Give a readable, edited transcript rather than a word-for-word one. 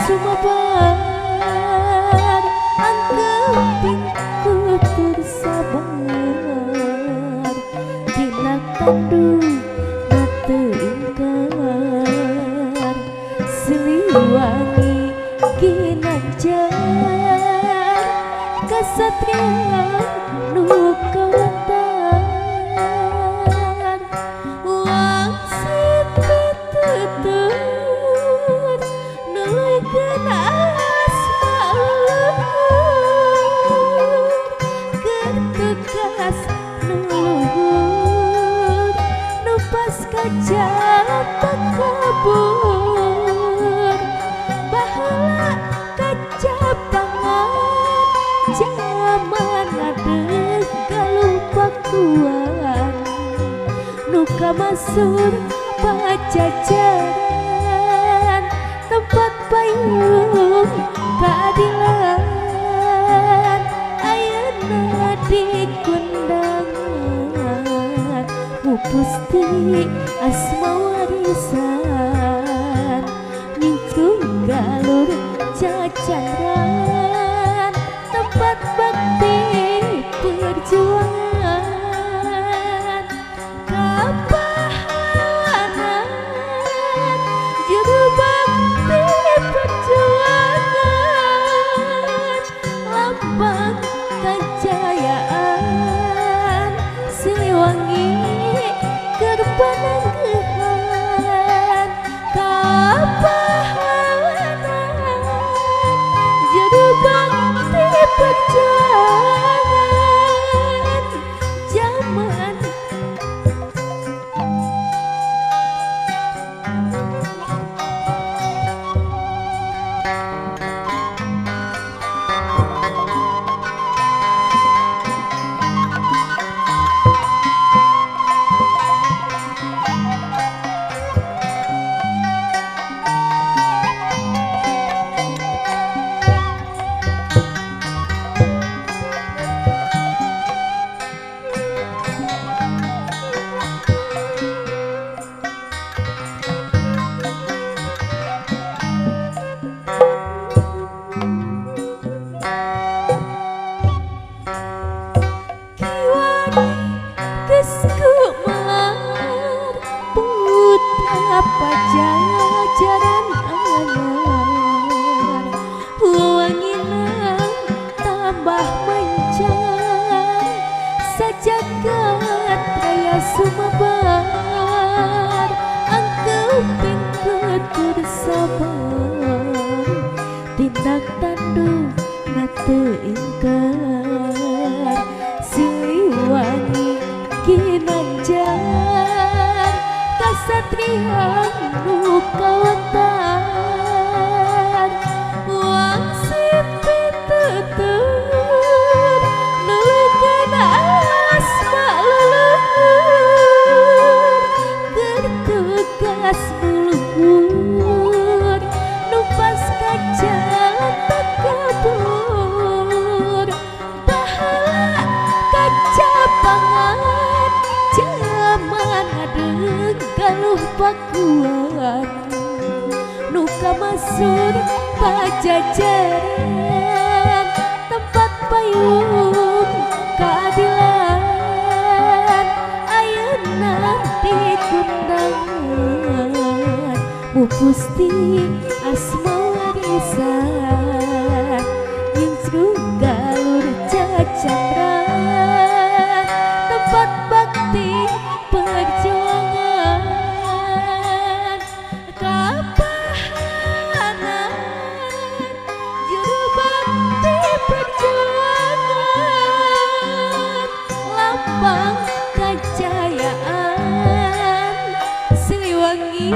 Sumebar angkepingku bersabar dina tandu nate ingkar Siliwangi ginanjar kasatria nu kawentar wangsit pitutur nuluykeun asma keur tugas nu luhur nu pas kajalan takabur baheula kacapangan jaman adeg kalupakuan nu kamasur pajajaran tempat payung keadilan ayeuna di kondangan mupusti asma warisan nyingkrung galur cacaran tempat bakti perjuangan kapahlawanan juru bakti perjuangan lambang kejayaan Siliwangi keur pananggehan kapahlawanan juru bakti perjuangan zaman pajajaran anyar wangina tambah mencar sajagat raya Sumebar angkeping kudu sabar tindak tanduk nate ingkar Siliwangi ginanjar kasatria nu kawentar wangsit pitutur nuluykeun asma leluhur keur tugas nu luhur nu pas kajalan takabur baheula kacapangan jaman adeg galuh pakuan nu kamasur pajajaran tempat payung keadilan ayeuna di kondangan mupusti asma warisan nyingkrung galur cacaran tempat bakti perjuangan kapahlawanan juru bakti perjuangan lambang kejayaan Siliwangi